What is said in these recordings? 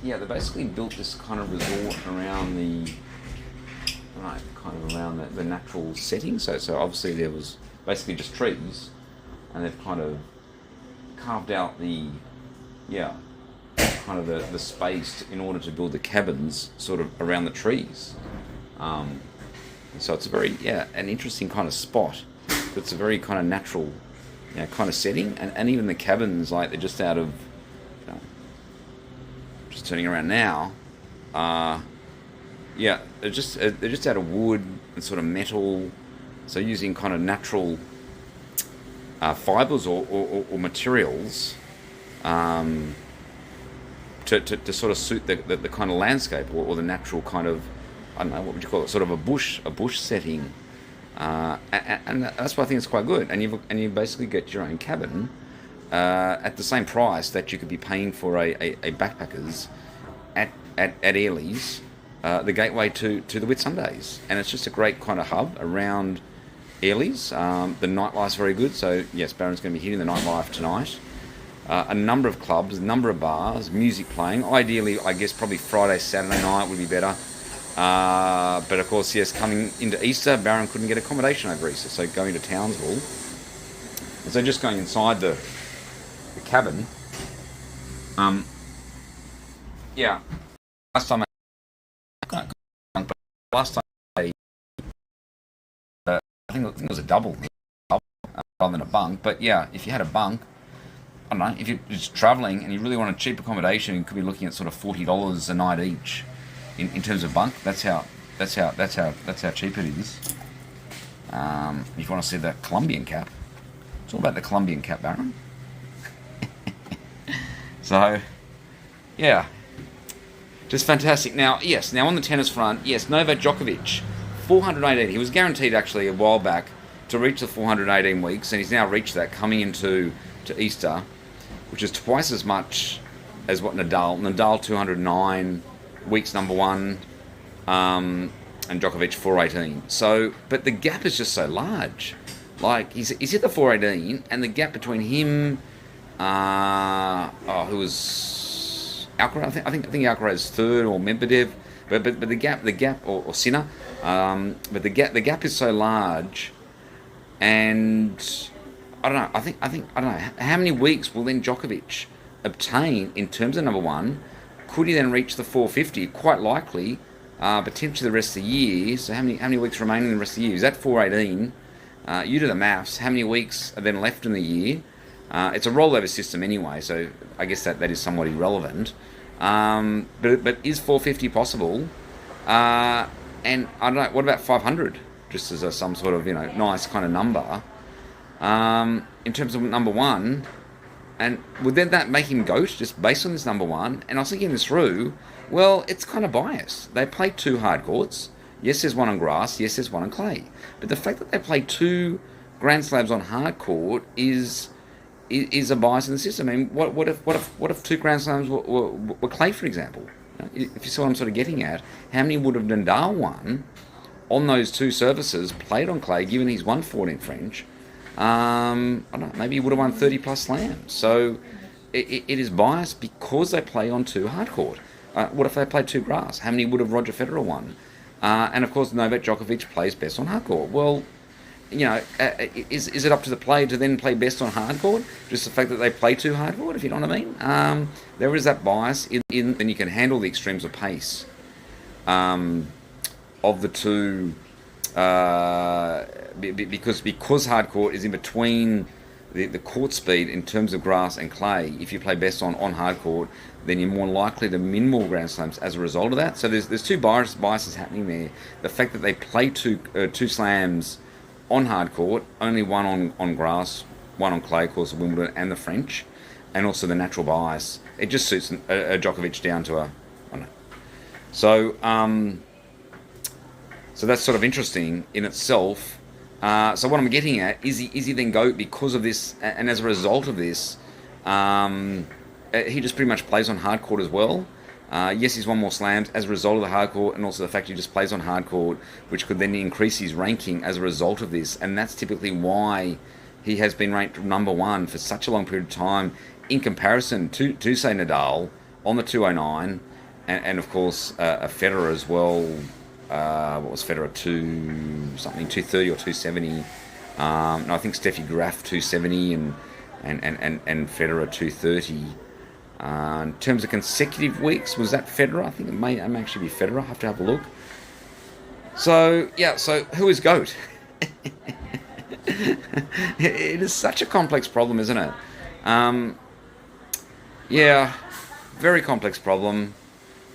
yeah, they basically built this kind of resort around the, right, kind of around the natural setting. So obviously there was basically just trees, and they've kind of carved out the, yeah, kind of the space in order to build the cabins sort of around the trees. And so it's a very, yeah, an interesting kind of spot. It's a very kind of natural, you know, kind of setting, and even the cabins, like they're just out of, you know, just turning around now. Yeah, they're just out of wood and sort of metal, so using kind of natural fibers or materials um, to sort of suit the kind of landscape or the natural kind of, I don't know, what would you call it, sort of a bush setting, and that's why I think it's quite good. And you basically get your own cabin at the same price that you could be paying for a backpackers at Airlies, the gateway to the Whitsundays, and it's just a great kind of hub around Airlies. The nightlife's very good, so yes, Barron's going to be hitting the nightlife tonight. A number of clubs, a number of bars, music playing. Ideally, I guess probably Friday, Saturday night would be better. But of course, yes, coming into Easter, Barron couldn't get accommodation over Easter, so going to Townsville. And so just going inside the cabin. Yeah, last time last time I think it was a double rather than a bunk. But yeah, if you had a bunk, I don't know, if you're just travelling and you really want a cheap accommodation, you could be looking at sort of $40 a night each in terms of bunk. That's how cheap it is. If you want to see the Colombian cap, it's all about the Colombian cap, Baron. So, yeah, just fantastic. Now, yes, on the tennis front, yes, Novak Djokovic, 418. He was guaranteed actually a while back to reach the 418 weeks, and he's now reached that coming into Easter, which is twice as much as what Nadal 209 weeks number one, and Djokovic 418. So, but the gap is just so large. Like he's hit the 418, and the gap between him, who was Alcaraz? I think Alcaraz is third, or Medvedev. But the gap or Sinner, but the gap is so large, and I don't know. I don't know how many weeks will then Djokovic obtain in terms of number one. Could he then reach the 450? Quite likely, potentially the rest of the year. So how many weeks remain in the rest of the year? Is that 418? You do the maths. How many weeks are then left in the year? It's a rollover system anyway, so I guess that is somewhat irrelevant. But is 450 possible? And I don't know. What about 500? Just as some sort of nice kind of number. In terms of number one, and would then that make him GOAT just based on this number one? And I was thinking this through. Well, it's kind of biased. They play two hard courts. Yes, there's one on grass. Yes, there's one on clay. But the fact that they play two Grand Slams on hard court is a bias in the system. I mean, what if two Grand Slams were clay, for example? If you see what I'm sort of getting at, how many would have Nadal won on those two surfaces played on clay, given he's won 14 French? I don't know, maybe he would have won 30 plus slams. So it is biased because they play on two hard court. What if they played two grass? How many would have Roger Federer won? And of course, Novak Djokovic plays best on hard court. Well, is it up to the player to then play best on hard court? Just the fact that they play too hard court, if you know what I mean? There is that bias and you can handle the extremes of pace of the two, because hard court is in between the court speed in terms of grass and clay. If you play best on hard court, then you're more likely to win more Grand Slams as a result of that. So there's two biases happening there. The fact that they play two slams on hard court, only one on grass, one on clay, of course, Wimbledon and the French, and also the natural bias. It just suits a Djokovic down to I don't know. So that's sort of interesting in itself. So what I'm getting at is he then GOAT because of this, and as a result of this, he just pretty much plays on hard court as well. Yes, he's won more slams as a result of the hard court, and also the fact he just plays on hard court, which could then increase his ranking as a result of this. And that's typically why he has been ranked number one for such a long period of time in comparison to say, Nadal on the 209, and of course a Federer as well. What was Federer, two something, 230 or 270? No, I think Steffi Graf 270 and Federer 230. In terms of consecutive weeks, was that Federer? I think it may actually be Federer. I have to have a look. So yeah, so who is GOAT? It is such a complex problem, isn't it? Um, yeah, very complex problem.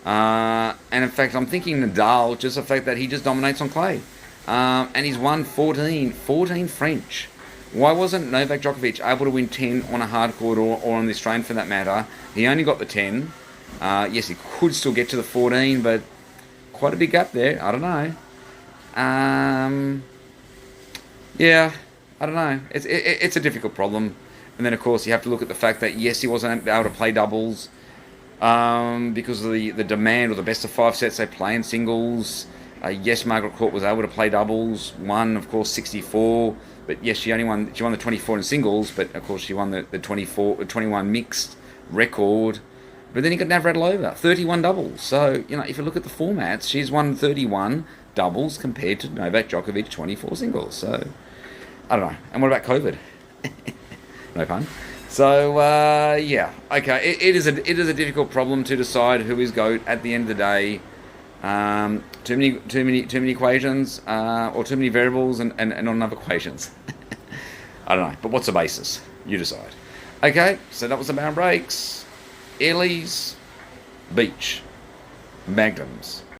And in fact, I'm thinking Nadal, just the fact that he just dominates on clay. And he's won 14 French. Why wasn't Novak Djokovic able to win 10 on a hard court or on the Australian for that matter? He only got the 10. Yes, he could still get to the 14, but quite a big gap there. I don't know. Um, yeah, I don't know. It's a difficult problem. And then, of course, you have to look at the fact that, yes, he wasn't able to play doubles because of the demand or the best of five sets they play in singles. Yes, Margaret Court was able to play doubles. Won, of course, 64. But yes, she won the 24 in singles. But of course, she won the 21 mixed record. But then you got Navratilova, 31 doubles. So if you look at the formats, she's won 31 doubles compared to Novak Djokovic 24 singles. So I don't know. And what about COVID? No pun. So yeah, okay. It is a difficult problem to decide who is GOAT at the end of the day. Too many equations, or too many variables, and not enough equations. I don't know. But what's the basis? You decide. Okay. So that was the Bound Breaks. Airlies, Beach, Magnums,